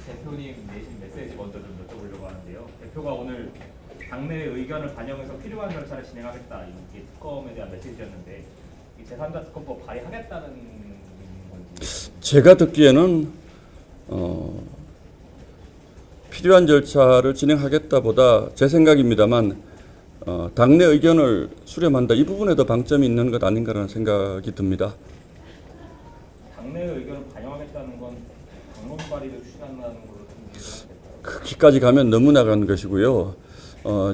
대표님 내신 메시지 먼저 좀 여쭤보려고 하는데요. 대표가 오늘 당내 의견을 반영해서 필요한 절차를 진행하겠다, 이게 특검에 대한 메시지였는데 이 제3자 특검법 발의하겠다는 건지. 제가 듣기에는 필요한 절차를 진행하겠다보다 제 생각입니다만 당내 의견을 수렴한다, 이 부분에 더 방점이 있는 것 아닌가라는 생각이 듭니다. 당내 의견을 반영하겠다는 건 당론 발의를 추진한다는 걸로 좀 이해가 될까요? 거기까지 가면 너무 나간 것이고요.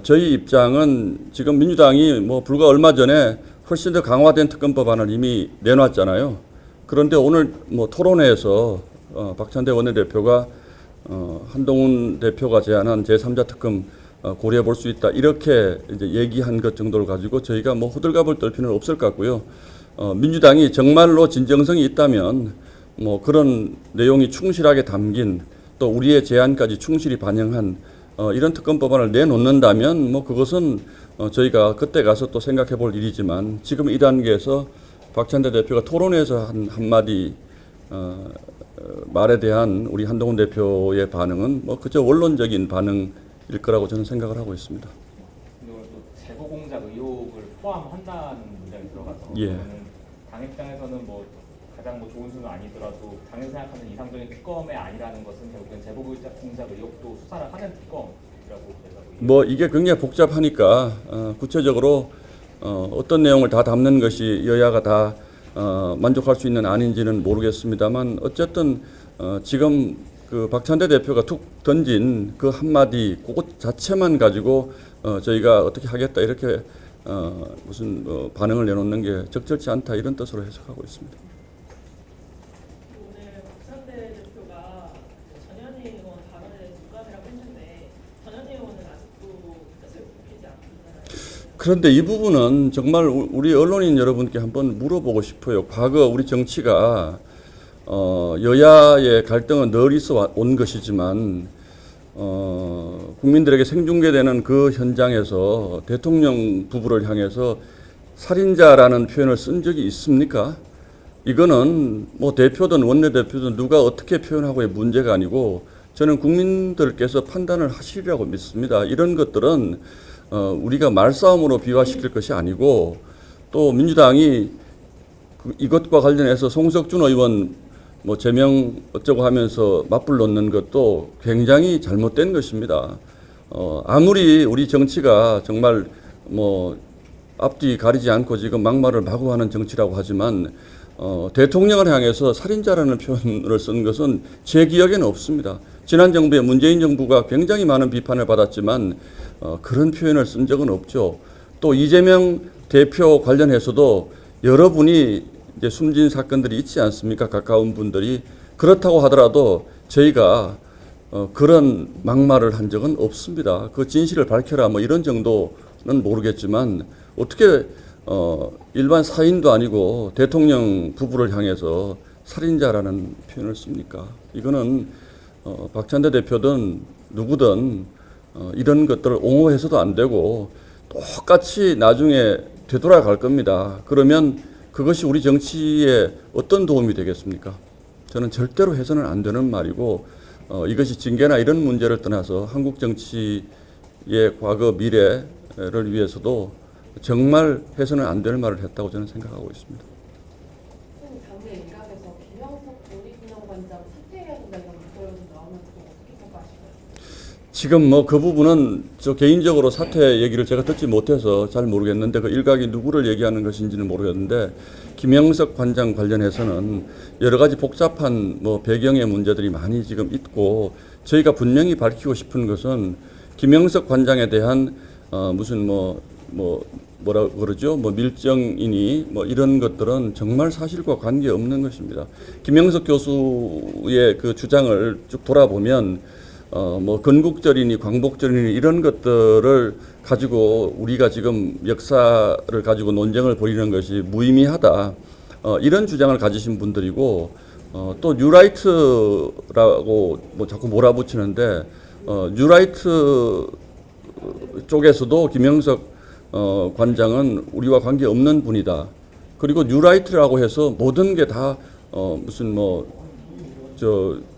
저희 입장은 지금 민주당이 불과 얼마 전에 훨씬 더 강화된 특검법안을 이미 내놨잖아요. 그런데 오늘 토론회에서 박찬대 원내대표가 한동훈 대표가 제안한 제3자 특검 고려해 볼 수 있다, 이렇게 이제 얘기한 것 정도를 가지고 저희가 호들갑을 떨 필요는 없을 것 같고요. 민주당이 정말로 진정성이 있다면 그런 내용이 충실하게 담긴, 또 우리의 제안까지 충실히 반영한 이런 특검법안을 내놓는다면 그것은 저희가 그때 가서 또 생각해 볼 일이지만, 지금 이 단계에서 박찬대 대표가 토론회에서 한 한마디 말에 대한 우리 한동훈 대표의 반응은 그저 원론적인 반응일 거라고 저는 생각을 하고 있습니다. 근데 오늘 또 제보 공작 의혹을 포함한다는 문장이 들어가서 예. 그러면은 당 입장에서는 가장 좋은 수는 아니더라도 당에서 생각하는 이상적인 특검이 아니라는 것은 결국엔 제보 공작 의혹도 수사를 하는 특검이라고. 이게 굉장히 복잡하니까 구체적으로 어떤 내용을 다 담는 것이 여야가 다 만족할 수 있는 안인지는 모르겠습니다만, 어쨌든 지금 그 박찬대 대표가 툭 던진 그 한마디 그것 자체만 가지고 저희가 어떻게 하겠다, 이렇게 무슨 반응을 내놓는 게 적절치 않다, 이런 뜻으로 해석하고 있습니다. 오늘 박찬대 대표가 전현희 의원 발언에 대해서 유감이라고 했는데 전현희 의원은 아직도 뜻을 굽히지 않고. 그런데 이 부분은 정말 우리 언론인 여러분께 한번 물어보고 싶어요. 과거 우리 정치가 여야의 갈등은 늘 있어 온 것이지만 국민들에게 생중계되는 그 현장에서 대통령 부부를 향해서 살인자라는 표현을 쓴 적이 있습니까? 이거는 대표든 원내대표든 누가 어떻게 표현하고의 문제가 아니고, 저는 국민들께서 판단을 하시리라고 믿습니다. 이런 것들은 우리가 말싸움으로 비화시킬 것이 아니고, 또 민주당이 이것과 관련해서 송석준 의원 제명 어쩌고 하면서 맞불 놓는 것도 굉장히 잘못된 것입니다. 아무리 우리 정치가 정말 앞뒤 가리지 않고 지금 막말을 마구 하는 정치라고 하지만 대통령을 향해서 살인자라는 표현을 쓴 것은 제 기억에는 없습니다. 지난 정부의 문재인 정부가 굉장히 많은 비판을 받았지만 그런 표현을 쓴 적은 없죠. 또 이재명 대표 관련해서도 여러분이 이제 숨진 사건들이 있지 않습니까? 가까운 분들이. 그렇다고 하더라도 저희가 그런 막말을 한 적은 없습니다. 그 진실을 밝혀라 이런 정도는 모르겠지만, 어떻게 일반 사인도 아니고 대통령 부부를 향해서 살인자라는 표현을 씁니까? 이거는 박찬대 대표든 누구든 이런 것들을 옹호해서도 안 되고 똑같이 나중에 되돌아갈 겁니다. 그러면 그것이 우리 정치에 어떤 도움이 되겠습니까? 저는 절대로 해서는 안 되는 말이고, 이것이 징계나 이런 문제를 떠나서 한국 정치의 과거 미래를 위해서도 정말 해서는 안 될 말을 했다고 저는 생각하고 있습니다. 당내 일각에서 김영석 국립기념관장 사퇴해야 된다 이런 목소리가 나오면 어떻게 평가하시나요? 지금 그 부분은 저 개인적으로 사퇴 얘기를 제가 듣지 못해서 잘 모르겠는데, 그 일각이 누구를 얘기하는 것인지는 모르겠는데, 김영석 관장 관련해서는 여러 가지 복잡한 배경의 문제들이 많이 지금 있고, 저희가 분명히 밝히고 싶은 것은 김영석 관장에 대한 무슨 뭐라 그러죠? 밀정이니 이런 것들은 정말 사실과 관계없는 것입니다. 김영석 교수의 그 주장을 쭉 돌아보면 건국절이니 광복절이니 이런 것들을 가지고 우리가 지금 역사를 가지고 논쟁을 벌이는 것이 무의미하다, 이런 주장을 가지신 분들이고, 또 뉴라이트라고 자꾸 몰아붙이는데, 뉴라이트 쪽에서도 김영석 관장은 우리와 관계없는 분이다. 그리고 뉴라이트라고 해서 모든 게 다 무슨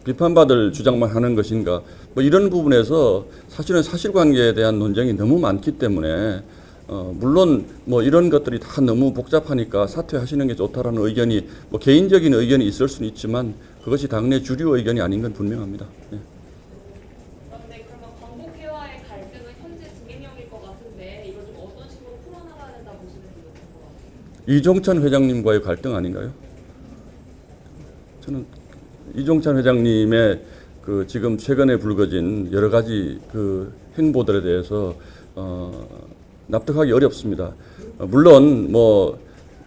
비판받을 주장만 하는 것인가? 뭐 이런 부분에서 사실은 사실관계에 대한 논쟁이 너무 많기 때문에 물론 뭐 이런 것들이 다 너무 복잡하니까 사퇴하시는 게 좋다라는 의견이 뭐 개인적인 의견이 있을 수는 있지만 그것이 당내 주류 의견이 아닌 건 분명합니다. 예. 그런데 그러면 광복회와의 갈등은 현재 진행형일 것 같은데 이걸 좀 어떤 식으로 풀어나가야 된다 보시는지 궁금합니다. 이종찬 회장님과의 갈등 아닌가요? 저는 이종찬 회장님의 그 지금 최근에 불거진 여러 가지 그 행보들에 대해서 납득하기 어렵습니다. 물론 뭐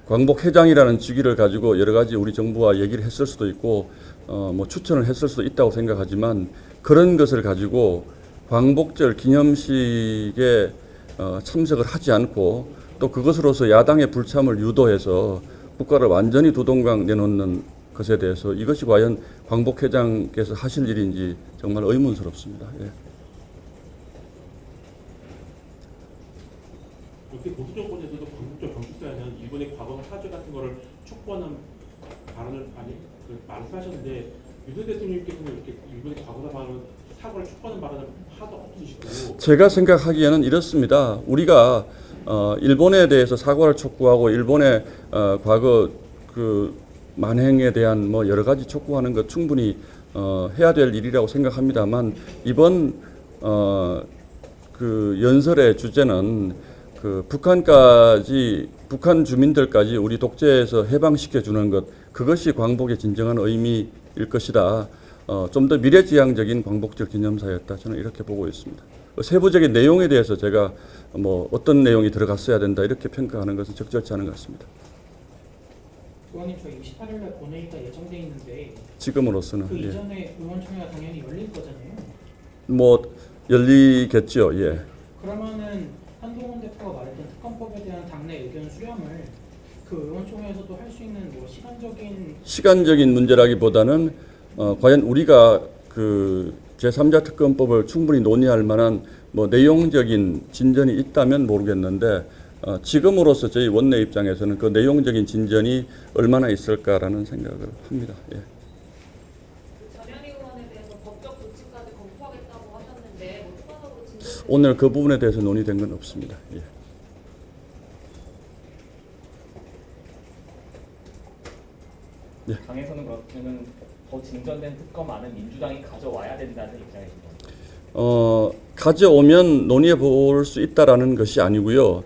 광복 회장이라는 직위를 가지고 여러 가지 우리 정부와 얘기를 했을 수도 있고 뭐 추천을 했을 수도 있다고 생각하지만 그런 것을 가지고 광복절 기념식에 참석을 하지 않고 또 그것으로서 야당의 불참을 유도해서 국가를 완전히 두동강 내놓는 것에 대해서 이것이 과연 광복 회장께서 하실 일인지 정말 의문스럽습니다. 예. 이렇게 보수 정권에서도 광복절 경축사에는 일본의 과거 사죄 같은 거를 촉구하는 발언을 말씀하셨는데 윤석열 대통령께서는 이렇게 일본의 과거사 발언 사과를 촉구하는 발언을 하도 없으시고 제가 생각하기에는 이렇습니다. 우리가 일본에 대해서 사과를 촉구하고 일본의 과거 그 만행에 대한 뭐 여러 가지 촉구하는 것 충분히 해야 될 일이라고 생각합니다만 이번 그 연설의 주제는 그 북한 주민들까지 우리 독재에서 해방시켜 주는 것 그것이 광복의 진정한 의미일 것이다. 좀 더 미래지향적인 광복절 기념사였다. 저는 이렇게 보고 있습니다. 세부적인 내용에 대해서 제가 뭐 어떤 내용이 들어갔어야 된다 이렇게 평가하는 것은 적절치 않은 것 같습니다. 의원님 저희 28일날 본회의가 예정돼 있는데 지금으로서는 그 예. 이전에 의원총회가 당연히 열릴 거잖아요. 뭐 열리겠죠. 예. 그러면은 한동훈 대표가 말했던 특검법에 대한 당내 의견 수렴을 그 의원총회에서도 할 수 있는 뭐 시간적인 문제라기보다는 과연 우리가 그 제3자 특검법을 충분히 논의할 만한 뭐 내용적인 진전이 있다면 모르겠는데 지금으로서 저희 원내 입장에서는 그 내용적인 진전이 얼마나 있을까라는 생각을 합니다. 예. 전현희 의원에 대해서 법적 조치까지 검토하겠다고 하셨는데 뭐 추가적으로 진전 오늘 그 부분에 대해서 논의된 건 없습니다. 예. 당에서는 그러면은 더 진전된 특검안은 민주당이 가져와야 된다는 입장이십니다. 가져오면 논의해 볼 수 있다라는 것이 아니고요.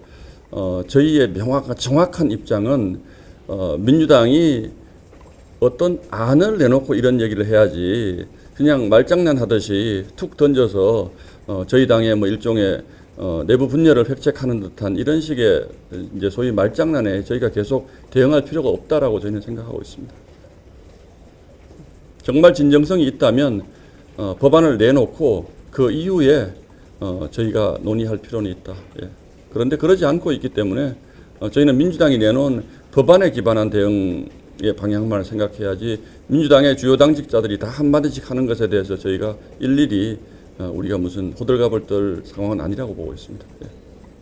저희의 정확한 입장은 민주당이 어떤 안을 내놓고 이런 얘기를 해야지 그냥 말장난 하듯이 툭 던져서 저희 당의 뭐 일종의 내부 분열을 획책하는 듯한 이런 식의 이제 소위 말장난에 저희가 계속 대응할 필요가 없다라고 저희는 생각하고 있습니다. 정말 진정성이 있다면 법안을 내놓고 그 이후에 저희가 논의할 필요는 있다. 예. 그런데 그러지 않고 있기 때문에 저희는 민주당이 내놓은 법안에 기반한 대응의 방향만 생각해야지 민주당의 주요 당직자들이 다 한마디씩 하는 것에 대해서 저희가 일일이 우리가 무슨 호들갑을 떨 상황은 아니라고 보고 있습니다. 예.